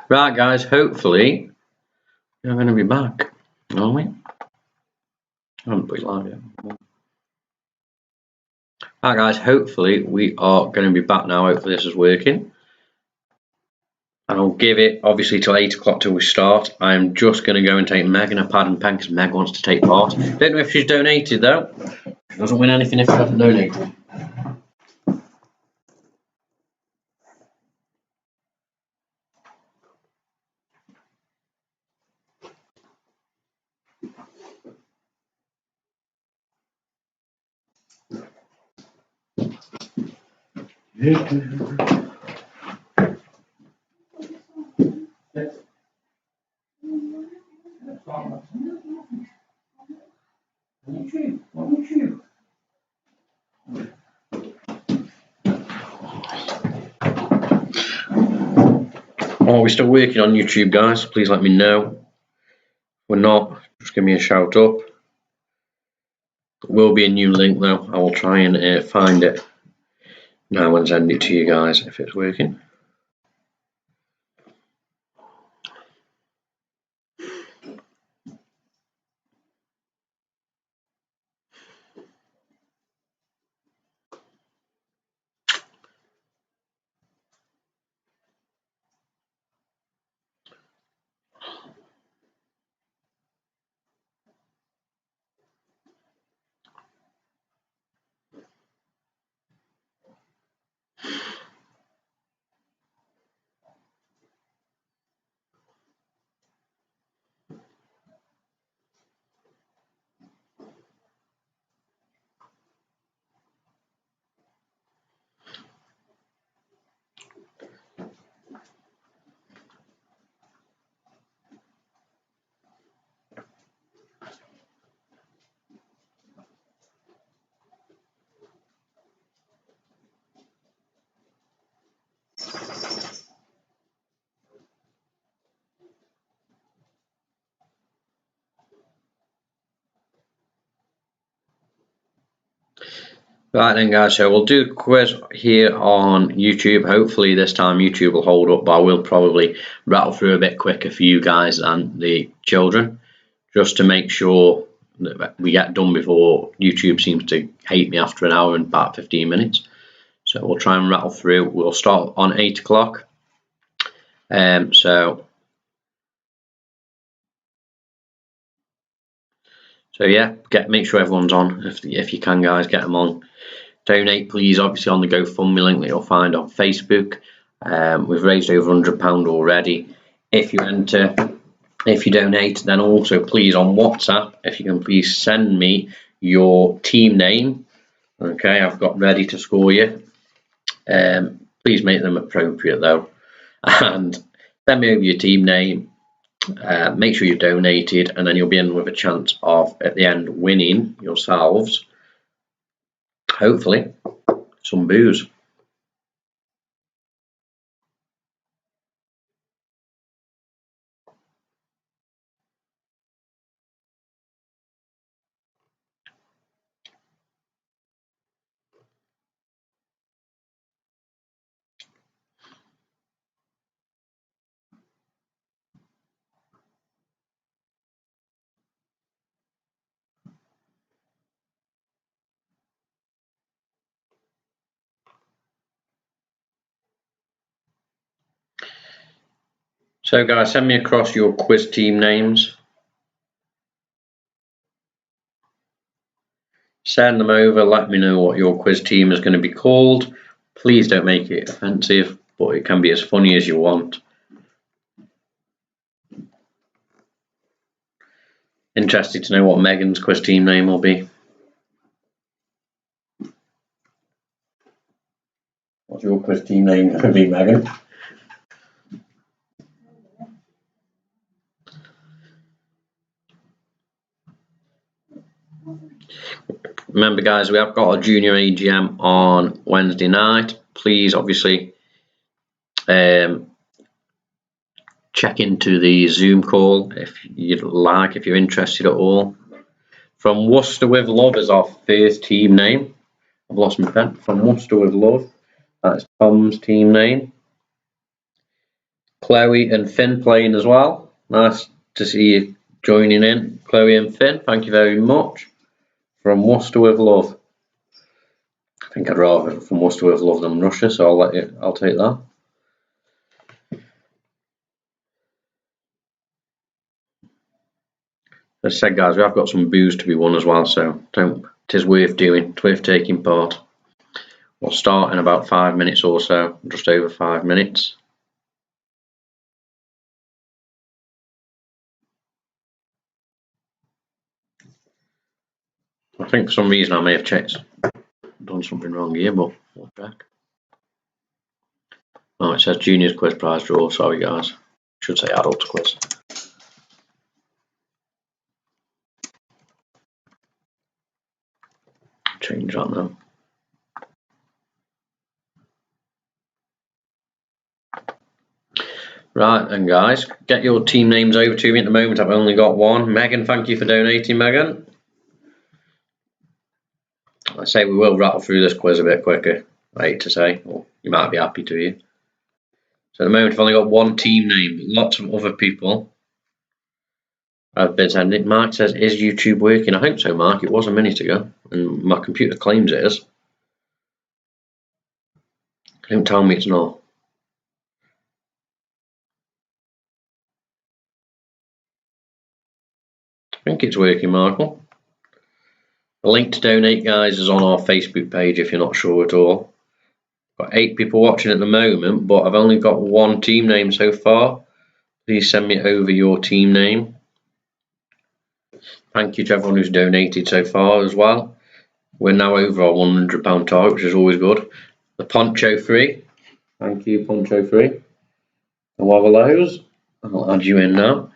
Right, guys, hopefully we're going to be back, aren't we? I haven't put it live yet. Right, guys, hopefully we are going to be back now. Hopefully this is working. And I'll give it, obviously, till 8 o'clock till we start. I'm just going to go and take Megan a pad and pen because Meg wants to take part. Don't know if she's donated, though. She doesn't win anything if she hasn't donated. Are we still working on YouTube, guys? Please let me know. If we're not, just give me a shout up. There will be a new link though. I will try and find it now and send it to you guys if it's working. Right then, guys, so we'll do a quiz here on YouTube. Hopefully this time YouTube will hold up, but I will probably rattle through a bit quicker for you guys and the children, just to make sure that we get done before YouTube seems to hate me after an hour and about 15 minutes. So we'll try and rattle through. We'll start on 8 o'clock. So yeah, make sure everyone's on if you can, guys. Get them on. Donate, please. Obviously on the GoFundMe link that you'll find on Facebook. We've raised over £100 already. If you donate, then also please on WhatsApp, if you can please send me your team name. Okay, I've got ready to score you. Please make them appropriate though, and send me over your team name. Make sure you donated, and then you'll be in with a chance of at the end winning yourselves, hopefully, some booze. So guys, send me across your quiz team names. Send them over, let me know what your quiz team is going to be called. Please don't make it offensive, but it can be as funny as you want. Interested to know what Megan's quiz team name will be. What's your quiz team name going to be, Megan? Remember, guys, we have got a junior AGM on Wednesday night. Please, obviously, check into the Zoom call if you'd like, if you're interested at all. From Worcester with Love is our first team name. I've lost my pen. From Worcester with Love, that's Tom's team name. Chloe and Finn playing as well. Nice to see you joining in, Chloe and Finn. Thank you very much. From Worcester with love. I think I'd rather from Worcester with love than Russia, so I'll take that. As I said, guys, we have got some booze to be won as well, so it is worth doing. It's worth taking part. We'll start in about 5 minutes or so, just over 5 minutes. I think for some reason I may have done something wrong here, but we'll check. Oh, it says juniors quiz prize draw. Sorry, guys. Should say adults quiz. Change that now. Right, and guys, get your team names over to me. At the moment, I've only got one. Megan, thank you for donating, Megan. I say we will rattle through this quiz a bit quicker. I hate to say, or you might be happy to you. So at the moment, I've only got one team name, but lots of other people have been sending. Mark says, is YouTube working? I hope so, Mark. It was a minute ago, and my computer claims it is. Don't tell me it's not. I think it's working, Michael. The link to donate, guys, is on our Facebook page if you're not sure at all. Got 8 people watching at the moment, but I've only got one team name so far. Please send me over your team name. Thank you to everyone who's donated so far as well. We're now over our £100 target, which is always good. The Poncho free. Thank you, Poncho free. One of those. I'll add you in now.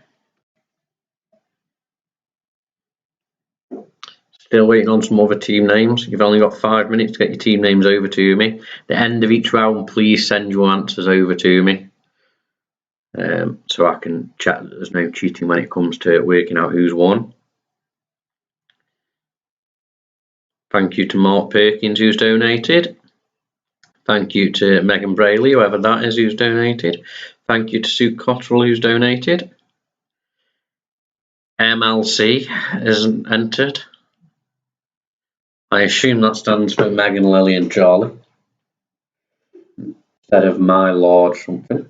Still waiting on some other team names. You've only got 5 minutes to get your team names over to me. At the end of each round, please send your answers over to me. So I can check that there's no cheating when it comes to working out who's won. Thank you to Mark Perkins who's donated. Thank you to Megan Brayley, whoever that is, who's donated. Thank you to Sue Cottrell who's donated. MLC isn't entered. I assume that stands for Megan, Lily and Charlie instead of my large something.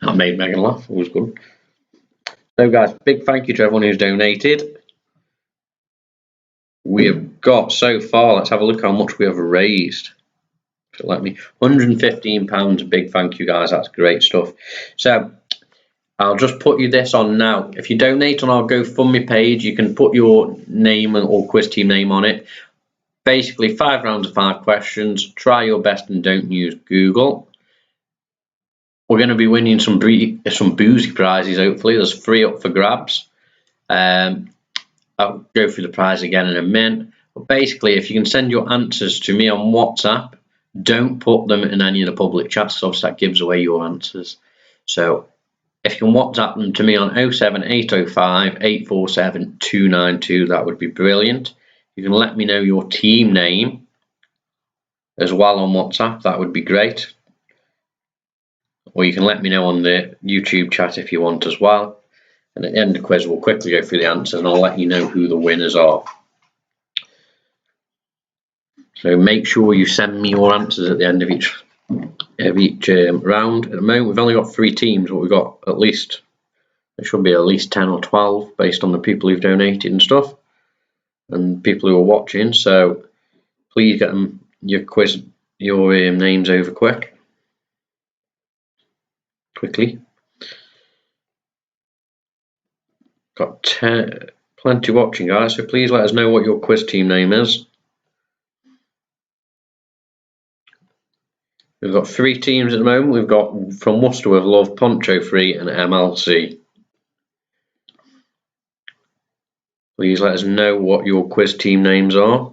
That made Megan laugh. It was good. So guys, big thank you to everyone who's donated. We have got so far, let's have a look how much we have raised. If it'll let me, £115. Big thank you guys, that's great stuff. So I'll just put you this on now. If you donate on our GoFundMe page, you can put your name or quiz team name on it. Basically 5 rounds of 5 questions. Try your best and don't use Google. We're going to be winning some boozy prizes, hopefully. There's 3 up for grabs. I'll go through the prize again in a minute. But basically, if you can send your answers to me on WhatsApp, don't put them in any of the public chats, so that gives away your answers. So if you can WhatsApp them to me on 07805 847 292, that would be brilliant. You can let me know your team name as well on WhatsApp, that would be great. Or you can let me know on the YouTube chat if you want as well. And at the end of the quiz, we'll quickly go through the answers and I'll let you know who the winners are. So make sure you send me your answers at the end of each round. At the moment, we've only got 3 teams, but we've got at least, there should be at least 10 or 12 based on the people who've donated and stuff and people who are watching. So please get them your names over quickly. Got plenty watching, guys, so please let us know what your quiz team name is. We've got 3 teams at the moment. We've got from Worcester with love, Poncho Free and MLC. Please let us know what your quiz team names are.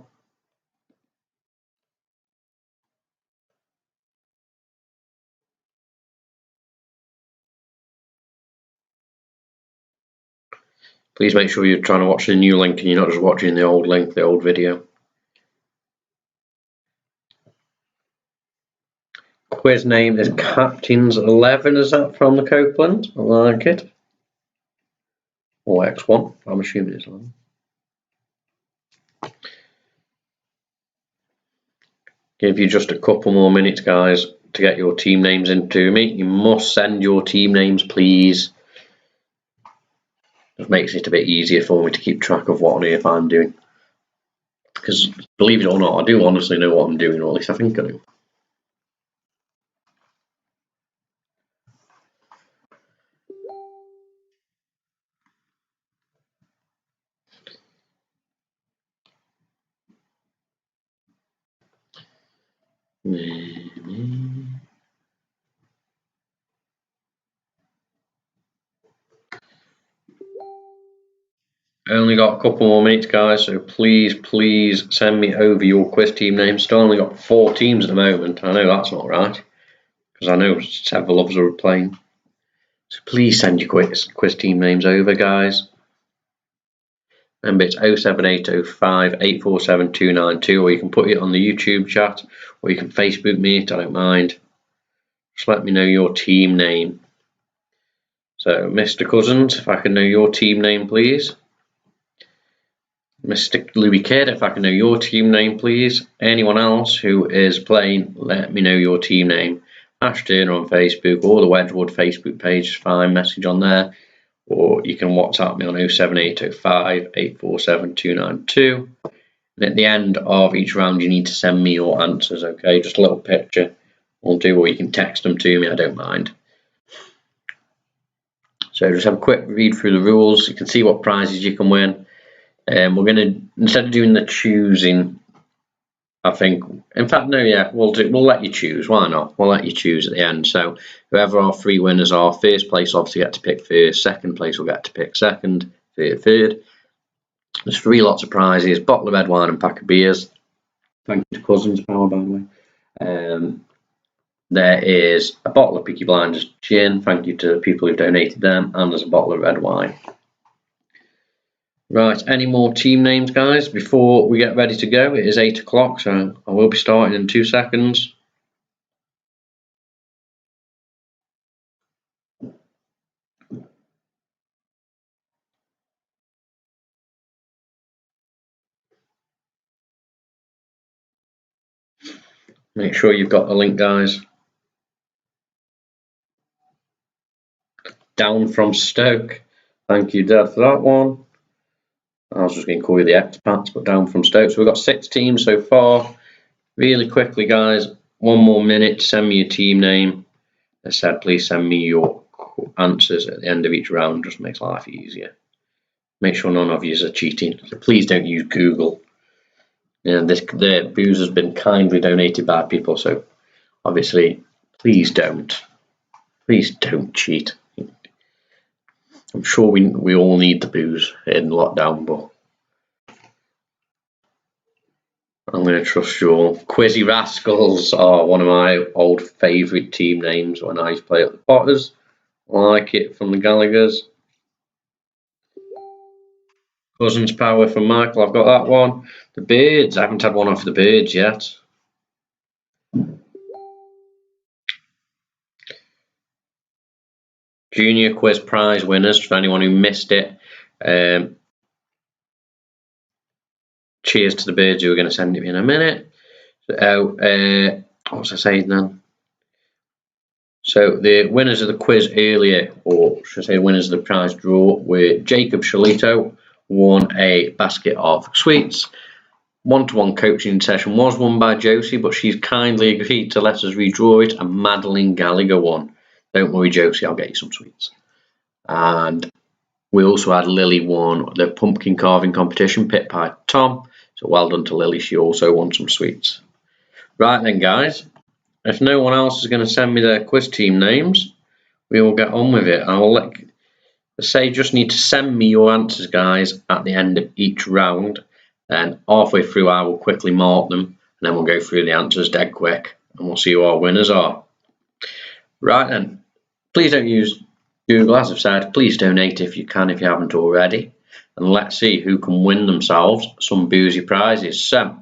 Please make sure you're trying to watch the new link and you're not just watching the old link, the old video. quiz name is Captains 11. Is that from the Copeland? I like it. Or X1. I'm assuming it's 11. Give you just a couple more minutes, guys, to get your team names into me. You must send your team names, please. It makes it a bit easier for me to keep track of what on earth I'm doing. Because, believe it or not, I do honestly know what I'm doing, or at least I think I do. Only got a couple more minutes, guys, so please send me over your quiz team names. Still only got 4 teams at the moment. I know that's not right, because I know several of us are playing. So please send your quiz team names over, guys. Remember, it's 07805 847 292, or you can put it on the YouTube chat, or you can Facebook me it, I don't mind. Just let me know your team name. So, Mr. Cousins, if I can know your team name, please. Mr. Louis Kidd, if I can know your team name, please. Anyone else who is playing, let me know your team name. Ash Turner on Facebook, or the Wedgwood Facebook page is fine, message on there. Or you can WhatsApp me on 07805 847 292. And at the end of each round, you need to send me your answers, okay? Just a little picture will do, or you can text them to me, I don't mind. So just have a quick read through the rules. You can see what prizes you can win. We're going to, instead of doing the choosing, I think, in fact, no, yeah, we'll let you choose. Why not? We'll let you choose at the end. So whoever our 3 winners are, first place obviously get to pick first, second place will get to pick second, third. There's 3 lots of prizes: bottle of red wine and pack of beers. Thank you to Cousins Power, by the way. There is a bottle of Peaky Blinders gin. Thank you to the people who've donated them, and there's a bottle of red wine. Right, any more team names, guys, before we get ready to go? It is 8 o'clock, so I will be starting in 2 seconds. Make sure you've got the link, guys. Down from Stoke. Thank you, Dad, for that one. I was just going to call you the expats, but Down from Stoke. So we've got 6 teams so far. Really quickly, guys, 1 more minute to send me your team name. As I said, please send me your answers at the end of each round. Just makes life easier. Make sure none of you are cheating. So please don't use Google. The booze has been kindly donated by people, so obviously, please don't cheat. I'm sure we all need the booze in lockdown, but I'm going to trust you all. Quizzy Rascals are one of my old favourite team names when I used to play at the Potters. I like it from the Gallaghers. Cousins Power from Michael, I've got that one. The Birds, I haven't had one off the Birds yet. Junior quiz prize winners, for anyone who missed it. Cheers to the Birds who are going to send it me in a minute. What was I saying then? So the winners of the quiz earlier, or should I say the winners of the prize draw, were Jacob Shalito, won a basket of sweets. One-to-one coaching session was won by Josie, but she's kindly agreed to let us redraw it, and Madeline Gallagher won. Don't worry, Josie, I'll get you some sweets. And we also had Lily won the pumpkin carving competition, picked by Tom. So well done to Lily, she also won some sweets. Right then, guys, if no one else is going to send me their quiz team names, we will get on with it. I will just need to send me your answers, guys, at the end of each round. Then halfway through, I will quickly mark them, and then we'll go through the answers dead quick, and we'll see who our winners are. Right then, please don't use Google, as I've said. Please donate if you can, if you haven't already. And let's see who can win themselves some boozy prizes. So,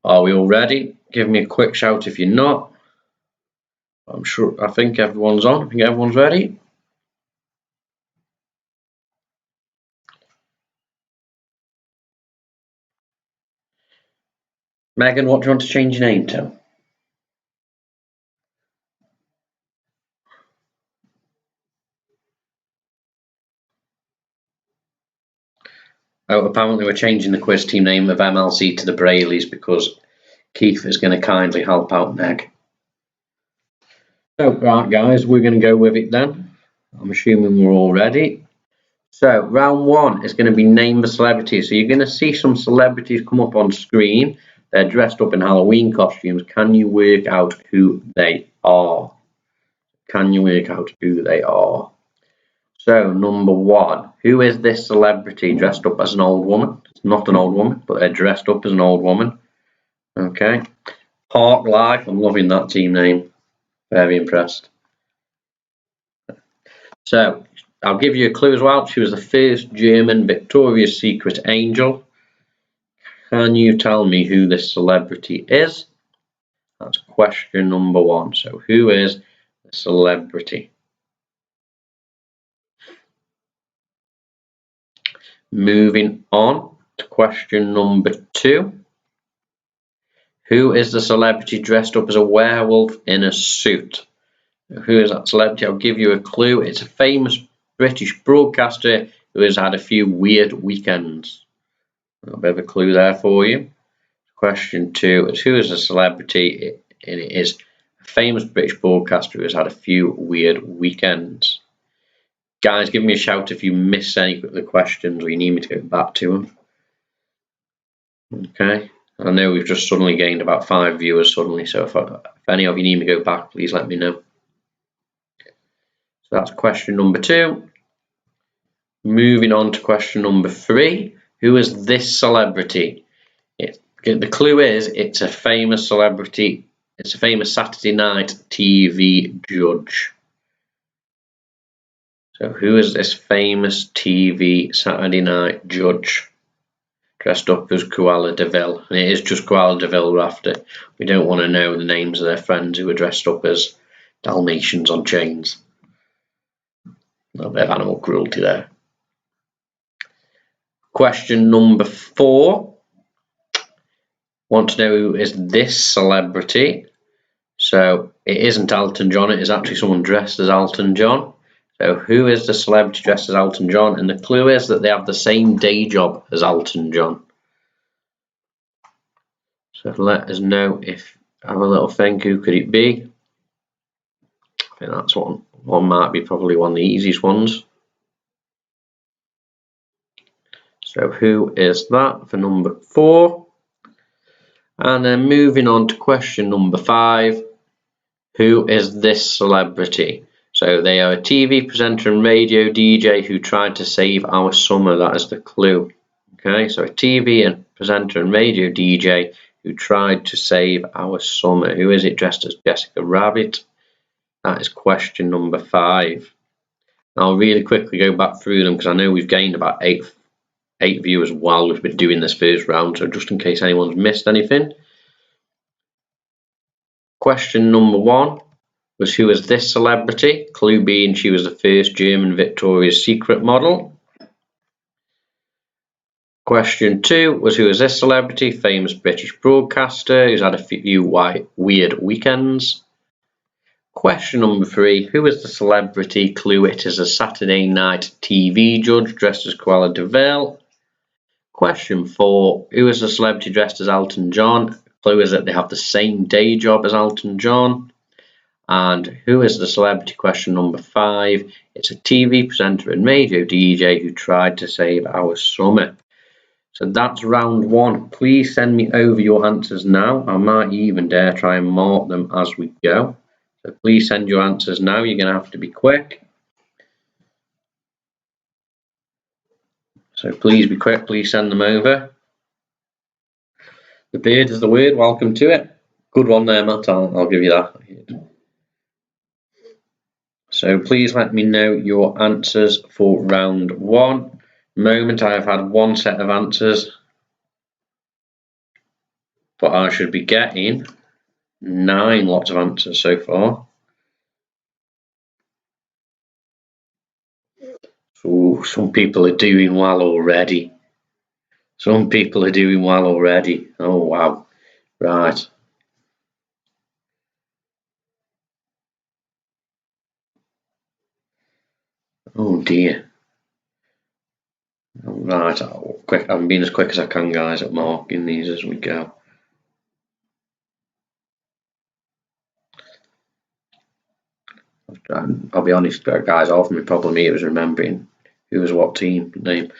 are we all ready? Give me a quick shout if you're not. I think everyone's on. I think everyone's ready. Megan, what do you want to change your name to? Oh, apparently we're changing the quiz team name of MLC to the Brayleys because Keith is going to kindly help out Meg. So, right guys, we're going to go with it then. I'm assuming we're all ready. So, round one is going to be name the celebrity. So you're going to see some celebrities come up on screen. They're dressed up in Halloween costumes. Can you work out who they are? Can you work out who they are? So, number one, who is this celebrity dressed up as an old woman? It's not an old woman, but they're dressed up as an old woman. Okay. Park Life, I'm loving that team name. Very impressed. So, I'll give you a clue as well. She was the first German Victoria's Secret angel. Can you tell me who this celebrity is? That's question number one. So, who is the celebrity? Moving on to question number two. Who is the celebrity dressed up as a werewolf in a suit? Who is that celebrity? I'll give you a clue. It's a famous British broadcaster who has had a few weird weekends. A bit of a clue there for you. Question two is who is the celebrity? And it is a famous British broadcaster who has had a few weird weekends. Guys, give me a shout if you miss any of the questions or you need me to go back to them. Okay. I know we've just suddenly gained about 5 viewers suddenly, so if any of you need me to go back, please let me know. So that's question number two. Moving on to question number three. Who is this celebrity? The clue is it's a famous celebrity. It's a famous Saturday night TV judge. So who is this famous TV Saturday night judge? Dressed up as Cruella de Vil, and it is just Cruella de Vil we're after. We don't want to know the names of their friends who are dressed up as Dalmatians on chains. A little bit of animal cruelty there. Question number four. Want to know who is this celebrity? So it isn't Elton John, it is actually someone dressed as Elton John. So who is the celebrity dressed as Elton John? And the clue is that they have the same day job as Elton John. So let us know if have a little think, who could it be? I think that's one might be probably one of the easiest ones. So who is that for number four? And then moving on to question number five. Who is this celebrity? So they are a TV presenter and radio DJ who tried to save our summer. That is the clue. Okay, so a TV and presenter and radio DJ who tried to save our summer. Who is it dressed as Jessica Rabbit? That is question number five. I'll really quickly go back through them because I know we've gained about eight viewers while we've been doing this first round. So just in case anyone's missed anything. Question number one was who is this celebrity? Clue being she was the first German Victoria's Secret model. Question two was who is this celebrity? Famous British broadcaster who's had a few weird weekends. Question number three, who is the celebrity? Clue, it is a Saturday night TV judge dressed as Cruella de Vil. Question four, who is the celebrity dressed as Elton John? Clue is that they have the same day job as Elton John. And who is the celebrity? Question number five. It's a TV presenter and radio DJ who tried to save our summer. So that's round one. Please send me over your answers now. I might even dare try and mark them as we go. So please send your answers now. You're going to have to be quick. So please be quick. Please send them over. The beard is the word. Welcome to it. Good one there, Matt. I'll give you that. So please let me know your answers for round one. Moment I have had one set of answers, but I should be getting 9 lots of answers so far. Ooh, some people are doing well already. Some people are doing well already. Oh, wow. Right. Oh, dear. Right. Quick. I'm being as quick as I can, guys, at marking these as we go. I'll be honest, guys, half of my problem here was remembering who was what team name.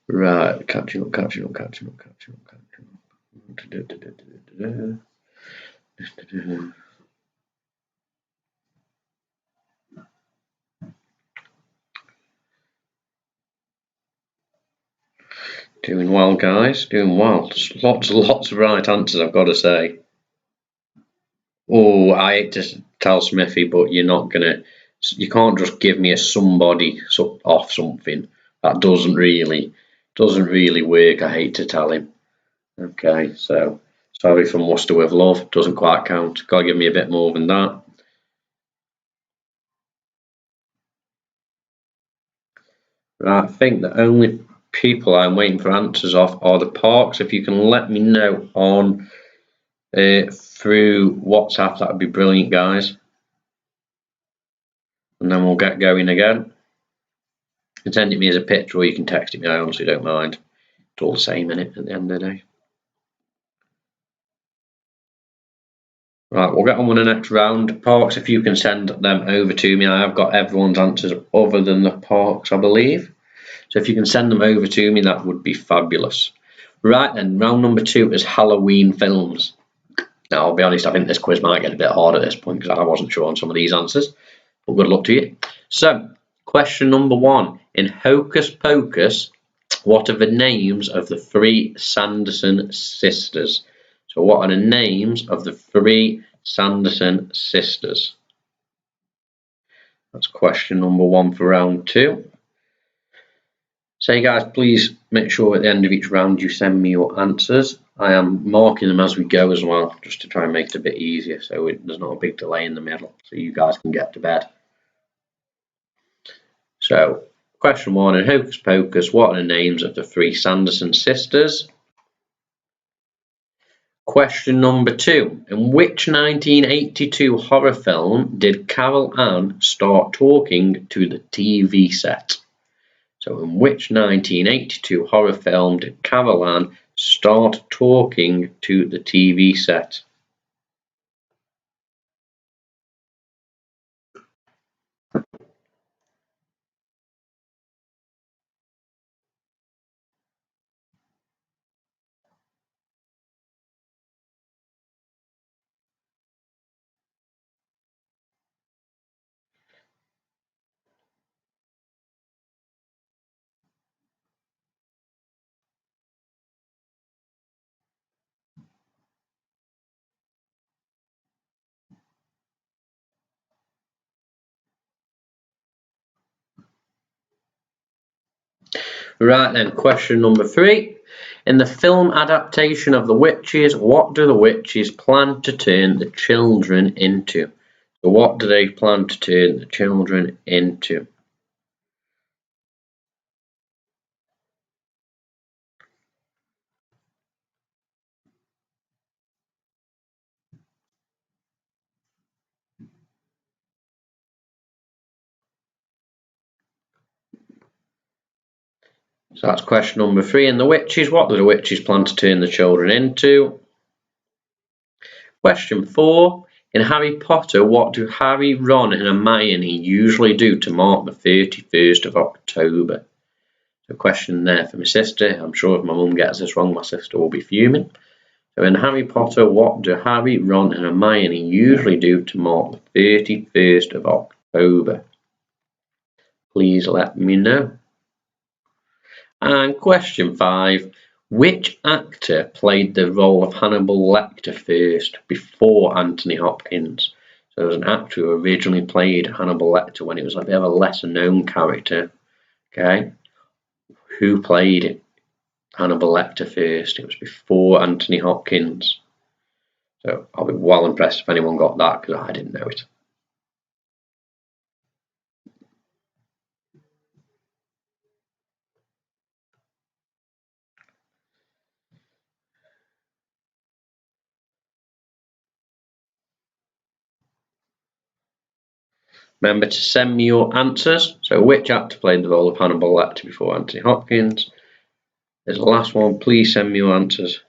Right. Catching up. Doing well, guys. Doing well. Just lots of right answers, I've got to say. Oh, I hate to tell Smithy, but you're not gonna. You can't just give me a somebody off something. That doesn't really work. I hate to tell him. Okay, so sorry for Muster with Love. Doesn't quite count. Gotta give me a bit more than that. Right, I think the only people I'm waiting for answers off are the Parks. If you can let me know on through WhatsApp, that would be brilliant, guys. And then we'll get going again. You can send it me as a picture or you can text it me. I honestly don't mind. It's all the same, innit, at the end of the day. Right, we'll get on with the next round. Parks, if you can send them over to me. I have got everyone's answers other than the Parks, I believe. So if you can send them over to me, that would be fabulous. Right then, round number 2 is Halloween films. Now, I'll be honest, I think this quiz might get a bit hard at this point because I wasn't sure on some of these answers. But good luck to you. So, question number 1. In Hocus Pocus, what are the names of the 3 Sanderson sisters? So what are the names of the 3 Sanderson sisters? That's question number 1 for round 2. So guys, please make sure at the end of each round you send me your answers. I am marking them as we go as well, just to try and make it a bit easier so there's not a big delay in the middle, so you guys can get to bed. So, question 1, in Hocus Pocus, what are the names of the 3 Sanderson sisters? Question number 2, in which 1982 horror film did Carol Ann start talking to the TV set? So in which 1982 horror film did Carol Ann start talking to the TV set? Right then, question number 3. In the film adaptation of The Witches, what do the witches plan to turn the children into? So what do they plan to turn the children into? So that's question number 3. In The Witches, what do the witches plan to turn the children into? Question 4. In Harry Potter, what do Harry, Ron and Hermione usually do to mark the 31st of October? So question there for my sister. I'm sure if my mum gets this wrong, my sister will be fuming. So in Harry Potter, what do Harry, Ron and Hermione usually do to mark the 31st of October? Please let me know. And question 5. Which actor played the role of Hannibal Lecter first, before Anthony Hopkins? So there was an actor who originally played Hannibal Lecter when it was a bit of a lesser known character. Okay, who played Hannibal Lecter first? It was before Anthony Hopkins. So I'll be well impressed if anyone got that because I didn't know it. Remember to send me your answers. So which actor played the role of Hannibal Lecter before Anthony Hopkins? There's the last one. Please send me your answers.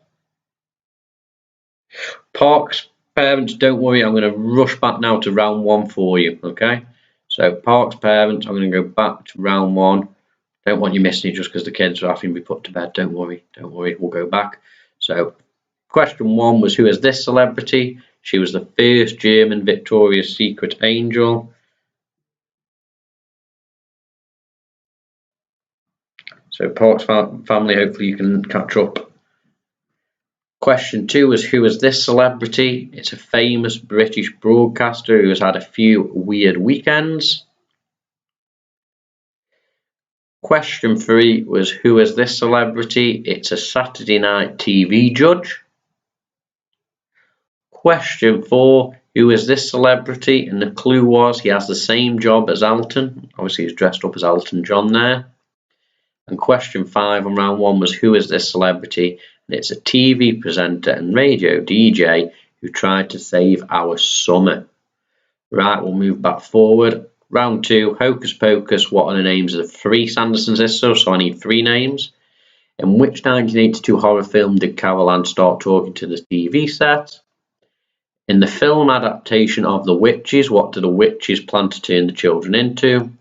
Parks parents, don't worry. I'm going to rush back now to round 1 for you. Okay. So Parks parents, I'm going to go back to round 1. Don't want you missing it just because the kids are having to be put to bed. Don't worry. Don't worry. We'll go back. So question 1 was, who is this celebrity? She was the first German Victoria's Secret angel. So Parks family, hopefully you can catch up. Question 2 was, who is this celebrity? It's a famous British broadcaster who has had a few weird weekends. Question 3 was, who is this celebrity? It's a Saturday night TV judge. Question 4, who is this celebrity? And the clue was he has the same job as Elton. Obviously he's dressed up as Elton John there. And question 5 on round 1 was, who is this celebrity? And it's a TV presenter and radio DJ who tried to save our summer. Right, we'll move back forward. Round 2, Hocus Pocus. What are the names of the 3 Sanderson sisters? So I need 3 names. In which 1982 horror film did Carol Ann start talking to the TV set? In the film adaptation of The Witches, what do the witches plan to turn the children into?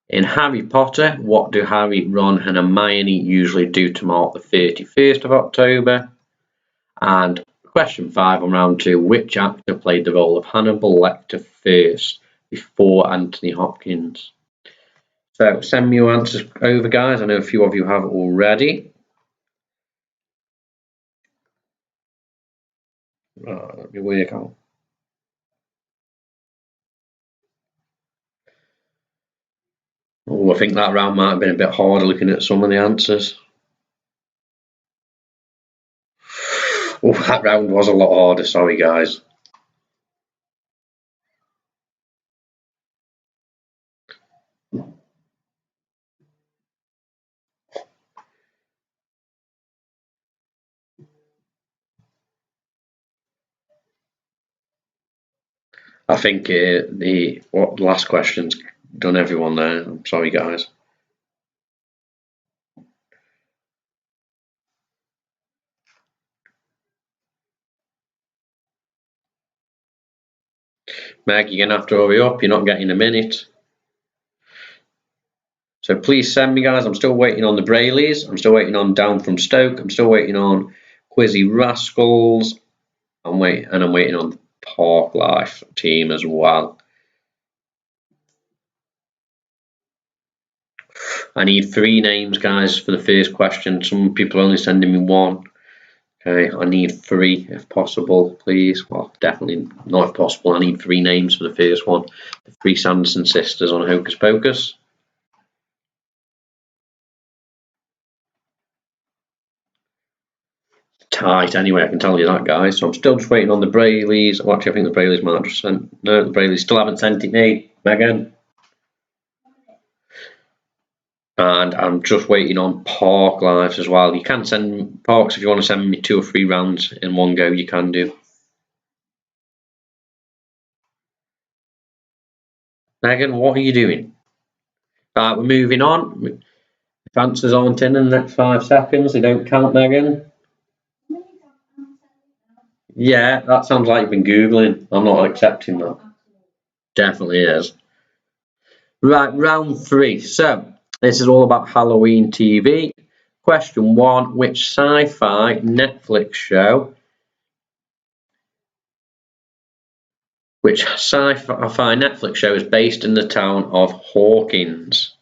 In Harry Potter, what do Harry, Ron and Hermione usually do to mark the 31st of October? And question 5 on round 2, which actor played the role of Hannibal Lecter first before Anthony Hopkins? So send me your answers over, guys. I know a few of you have already. Let me work out. Oh, I think that round might have been a bit harder looking at some of the answers. Oh, that round was a lot harder. Sorry, guys. I think the last question's done everyone there. I'm sorry, guys. Meg, you're going to have to hurry up. You're not getting a minute. So please send me, guys. I'm still waiting on the Brayleys. I'm still waiting on Down from Stoke. I'm still waiting on Quizzy Rascals. I'm waiting on the Park Life team as well. I need 3 names, guys, for the first question. Some people are only sending me 1. Okay, I need 3 if possible, please. Well, definitely not if possible. I need 3 names for the first one. The 3 Sanderson sisters on Hocus Pocus. Tight anyway, I can tell you that, guys. So I'm still just waiting on the Brayleys. Well, actually, I think the Brayleys might have just sent. No, the Brayleys still haven't sent it me, Megan. And I'm just waiting on Park Lives as well. You can send Parks if you want to send me 2 or 3 rounds in one go, you can do. Megan, what are you doing? Right, we're moving on. If answers aren't in the next 5 seconds, they don't count, Megan. Yeah, that sounds like you've been Googling. I'm not accepting that. Definitely is. Right, round 3. So, this is all about Halloween TV. Question 1, which sci-fi Netflix show is based in the town of Hawkins?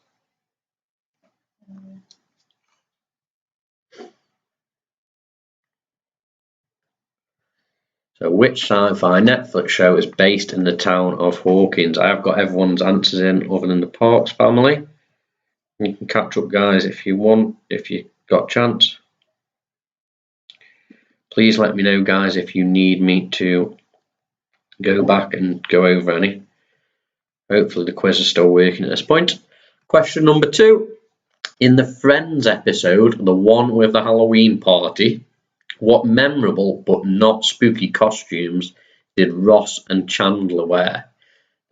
So which sci-fi Netflix show is based in the town of Hawkins? I have got everyone's answers in other than the Parks family. You can catch up, guys, if you want, if you got a chance. Please let me know, guys, if you need me to go back and go over any. Hopefully the quiz is still working at this point. Question number 2. In the Friends episode, the one with the Halloween party, what memorable but not spooky costumes did Ross and Chandler wear?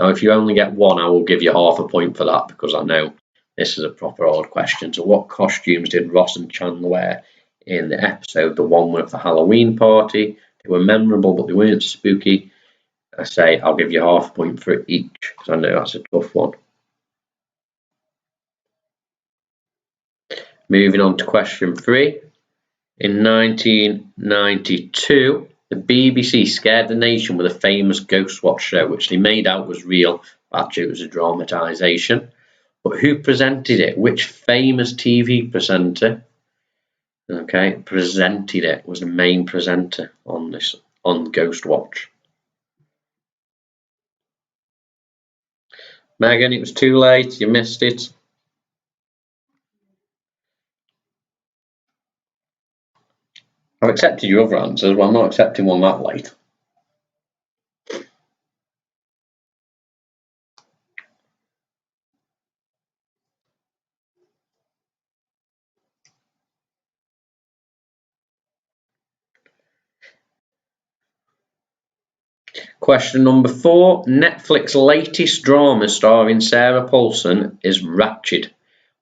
Now, if you only get one, I will give you half a point for that because I know this is a proper hard question. So what costumes did Ross and Chandler wear in the episode, the one with the Halloween party? They were memorable, but they weren't spooky. I say I'll give you half a point for each because I know that's a tough one. Moving on to question 3. In 1992, the BBC scared the nation with a famous Ghostwatch show, which they made out was real. Actually, it was a dramatisation. But who presented it? Which famous TV presenter? Okay, presented it, was the main presenter on Ghostwatch. Megan, it was too late. You missed it. I've accepted your other answers, but I'm not accepting one that late. Question number 4. Netflix's latest drama starring Sarah Paulson is Ratched,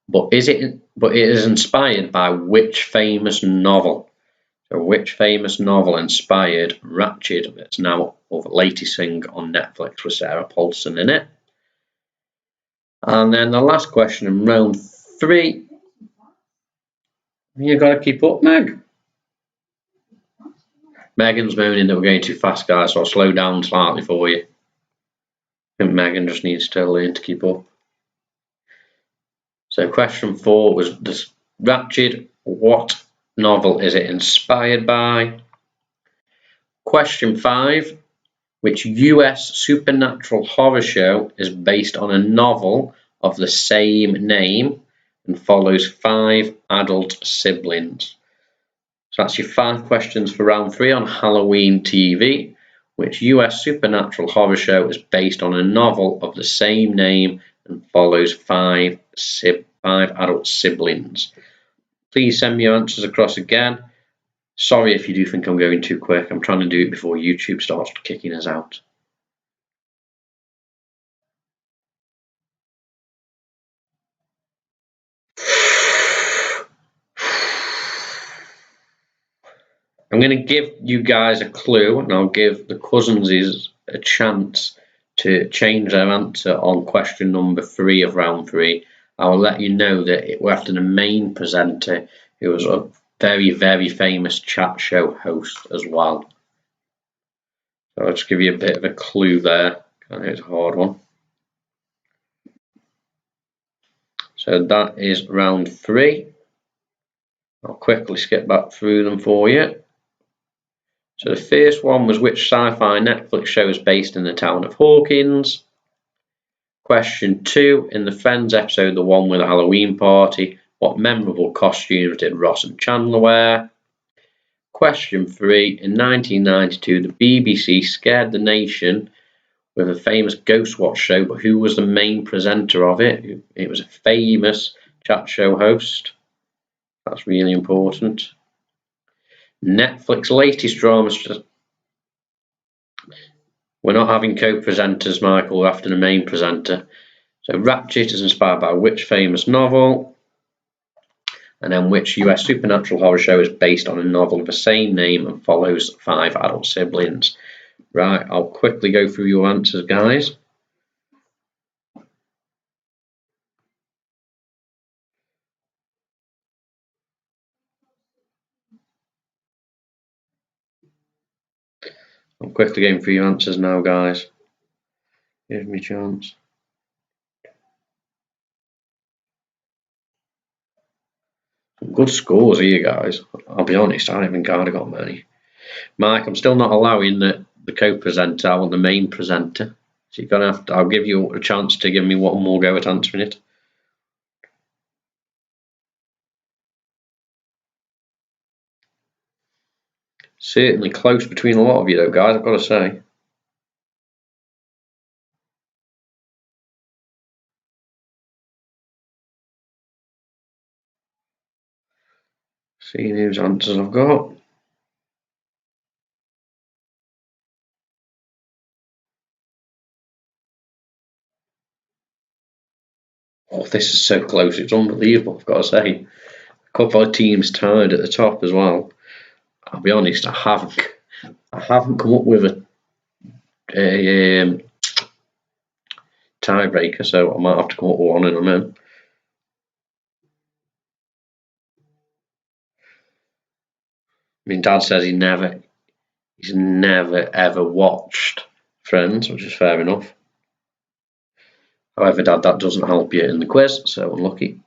but it is inspired by which famous novel? So which famous novel inspired Ratched? That's now the latest thing on Netflix with Sarah Paulson in it. And then the last question in round 3. You got to keep up, Meg. Megan's moaning that we're going too fast, guys, so I'll slow down slightly for you. I think Megan just needs to learn to keep up. So question 4 was this Ratched. What novel is it inspired by? Question 5. Which US supernatural horror show is based on a novel of the same name and follows 5 adult siblings? So that's your 5 questions for round 3 on Halloween TV. Which US supernatural horror show is based on a novel of the same name and follows 5 adult siblings? Please send me your answers across again. Sorry if you do think I'm going too quick. I'm trying to do it before YouTube starts kicking us out. I'm going to give you guys a clue, and I'll give the Cousinses a chance to change their answer on question number 3 of round 3. I will let you know that we're after the main presenter, who was a very, very famous chat show host as well. So I'll just give you a bit of a clue there. I know it's a hard one. So that is round 3. I'll quickly skip back through them for you. So the first one was which sci-fi Netflix show is based in the town of Hawkins? Question 2, in the Friends episode, the one with the Halloween party, what memorable costumes did Ross and Chandler wear? Question 3, in 1992, the BBC scared the nation with a famous Ghostwatch show, but who was the main presenter of it? It was a famous chat show host. That's really important. Netflix latest drama. We're not having co-presenters, Michael. We're after the main presenter. So Ratched is inspired by which famous novel? And then which US supernatural horror show is based on a novel of the same name and follows 5 adult siblings? Right, I'll quickly go through your answers, guys. I'm quickly going through your answers now, guys. Give me a chance. Some good scores here, guys. I'll be honest, I haven't got many. Mike, I'm still not allowing the co-presenter. I want the main presenter. So you're gonna have to. I'll give you a chance to give me one more go at answering it. Certainly close between a lot of you, though, guys. I've got to say. See whose answers I've got. this is so close. It's unbelievable, I've got to say. A couple of teams tied at the top as well. I'll be honest, I haven't come up with a tiebreaker, so I might have to come up with one in a minute. I mean, Dad says he's never ever watched Friends, which is fair enough. However, Dad, that doesn't help you in the quiz, so unlucky.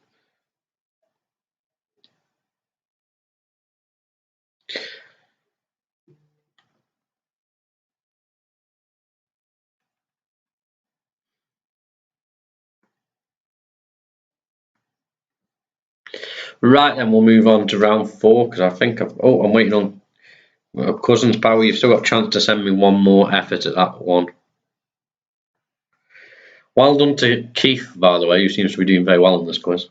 Right, then we'll move on to round 4 because I think I'm waiting on Cousins Power. You've still got a chance to send me one more effort at that one. Well done to Keith, by the way, who seems to be doing very well in this quiz.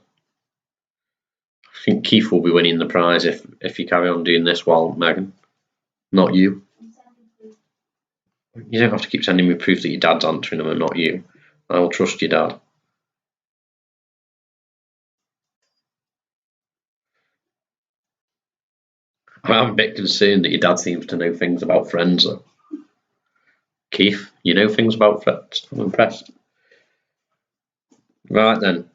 I think Keith will be winning the prize if you carry on doing this well, Megan. Not you. You don't have to keep sending me proof that your dad's answering them and not you. I will trust your dad. I'm a bit concerned that your dad seems to know things about Friends, though. Keith, you know things about Friends? I'm impressed. Right then,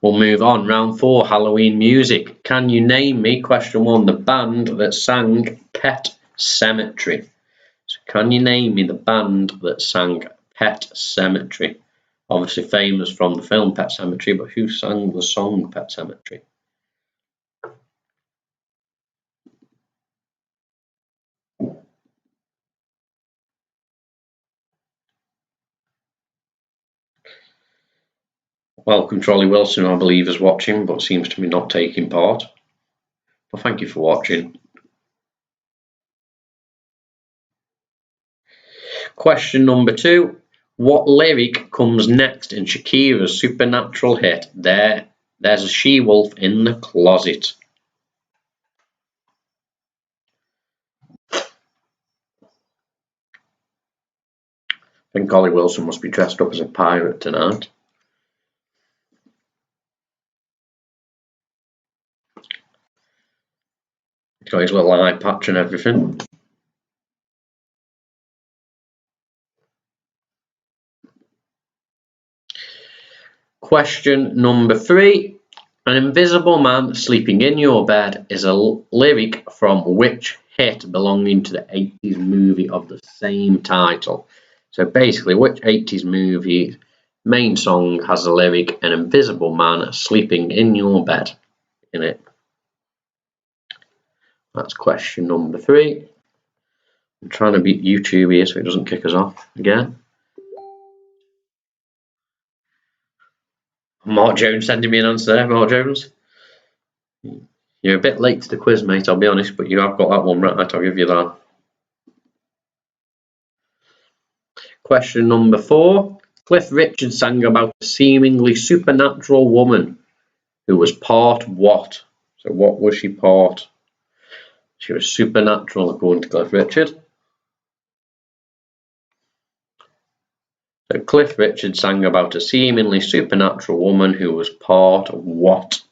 we'll move on. Round 4, Halloween music. Can you name me, question 1, the band that sang Pet Sematary? So can you name me the band that sang Pet Sematary? Obviously famous from the film Pet Sematary, but who sang the song Pet Sematary? Welcome Trolley Wilson, I believe, is watching, but seems to be not taking part. Well, thank you for watching. Question number 2. What lyric comes next in Shakira's supernatural hit, There's a She-Wolf in the Closet? I think Ollie Wilson must be dressed up as a pirate tonight. He's got his little eye patch and everything. Question number 3. An invisible man sleeping in your bed is a lyric from which hit belonging to the 80s movie of the same title? So basically, which 80s movie main song has the lyric "An invisible man sleeping in your bed" in it? That's question number 3. I'm trying to beat YouTube here so it doesn't kick us off again. Mark Jones sending me an answer there, Mark Jones. You're a bit late to the quiz, mate, I'll be honest, but you have got that one right, I'll give you that. Question number 4. Cliff Richard sang about a seemingly supernatural woman who was part what? So what was she part? She was supernatural according to Cliff Richard. So Cliff Richard sang about a seemingly supernatural woman who was part what?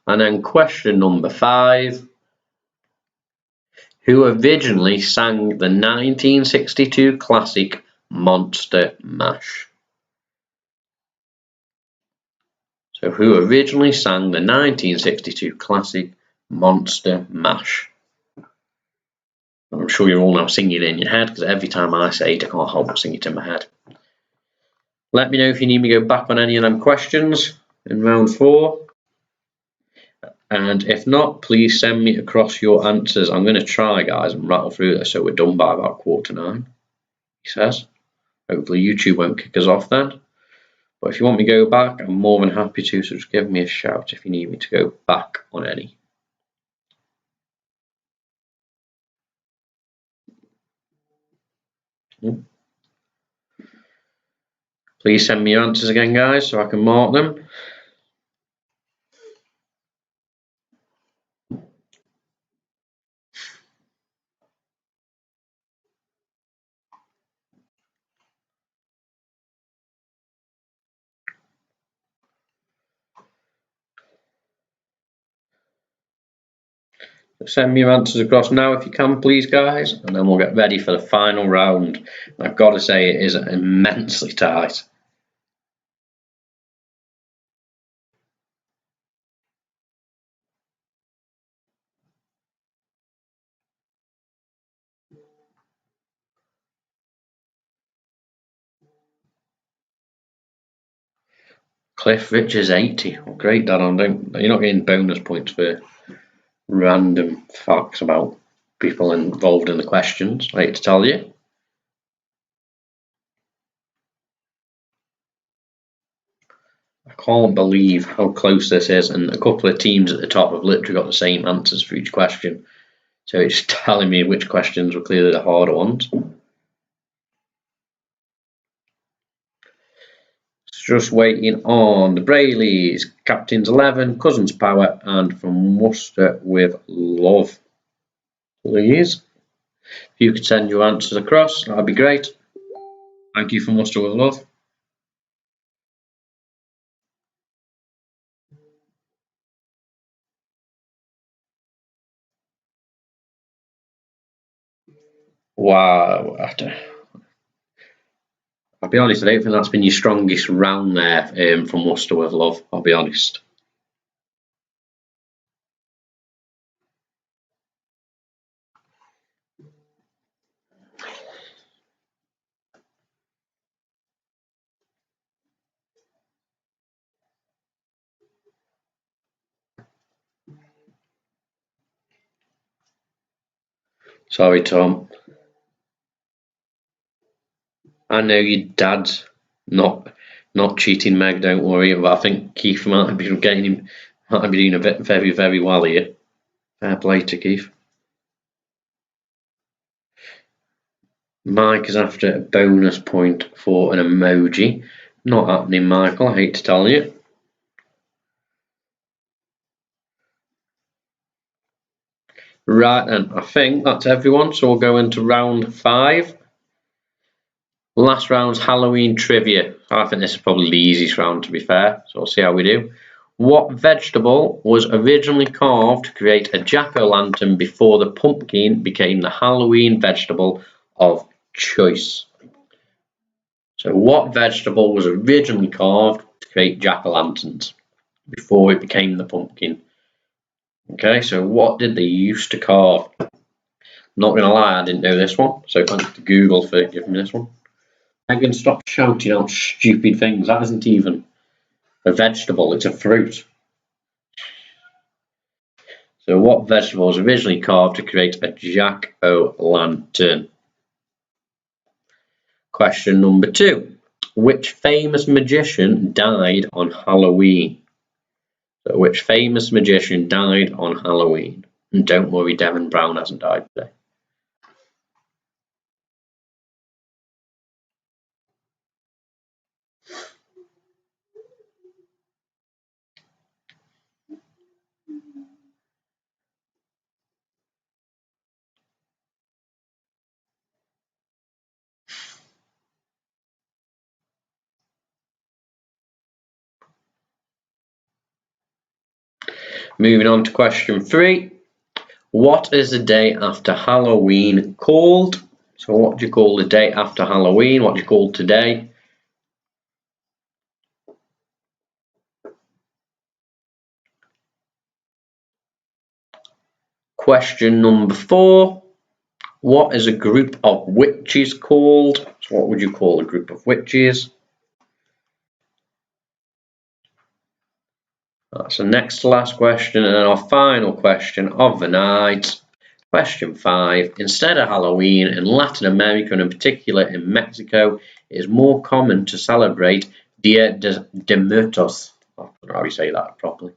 And then question number 5. Who originally sang the 1962 classic Monster Mash? So who originally sang the 1962 classic Monster Mash? I'm sure you're all now singing it in your head because every time I say it, I can't help but sing it in my head. Let me know if you need me to go back on any of them questions in round 4. And if not, please send me across your answers. I'm going to try, guys, and rattle through this so we're done by about 8:45, he says. Hopefully YouTube won't kick us off then. But if you want me to go back, I'm more than happy to, so just give me a shout if you need me to go back on any. Please send me your answers again, guys, so I can mark them. Send me your answers across now if you can, please, guys, and then we'll get ready for the final round. I've got to say, it is immensely tight. Cliff Richards 80. Well, great, Dan. You're not getting bonus points for random facts about people involved in the questions, I hate to tell you. I can't believe how close this is, and a couple of teams at the top have literally got the same answers for each question. So it's telling me which questions were clearly the harder ones. Just waiting on the Brayleys, Captains 11, Cousins Power, and from Worcester with Love. Please, if you could send your answers across, that'd be great. Thank you from Worcester with Love. Wow. I'll be honest, I don't think that's been your strongest round there from Worcester with Love, I'll be honest. Sorry, Tom. I know your dad's not cheating Meg, don't worry, but I think Keith might be doing a bit very, very well here. Fair play to Keith. Mike is after a bonus point for an emoji. Not happening, Michael, I hate to tell you. Right then, I think that's everyone, so we'll go into round 5. Last round's Halloween trivia. I think this is probably the easiest round, to be fair, so we'll see how we do. What vegetable was originally carved to create a jack-o'-lantern before the pumpkin became the Halloween vegetable of choice? So what vegetable was originally carved to create jack-o'-lanterns before it became the pumpkin? Okay, so what did they used to carve? I'm not going to lie, I didn't know this one, so thanks to Google for giving me this one. Megan, stop shouting out stupid things. That isn't even a vegetable, it's a fruit. So what vegetable was originally carved to create a jack-o'-lantern? Question number 2. Which famous magician died on Halloween? So which famous magician died on Halloween? And don't worry, Devin Brown hasn't died today. Moving on to question 3. What is the day after Halloween called? So what do you call the day after Halloween? What do you call today? Question number 4. What is a group of witches called? So what would you call a group of witches? That's the next to last question, and then our final question of the night. Question 5. Instead of Halloween, in Latin America and in particular in Mexico, it is more common to celebrate Dia de Muertos. I don't know how you say that properly.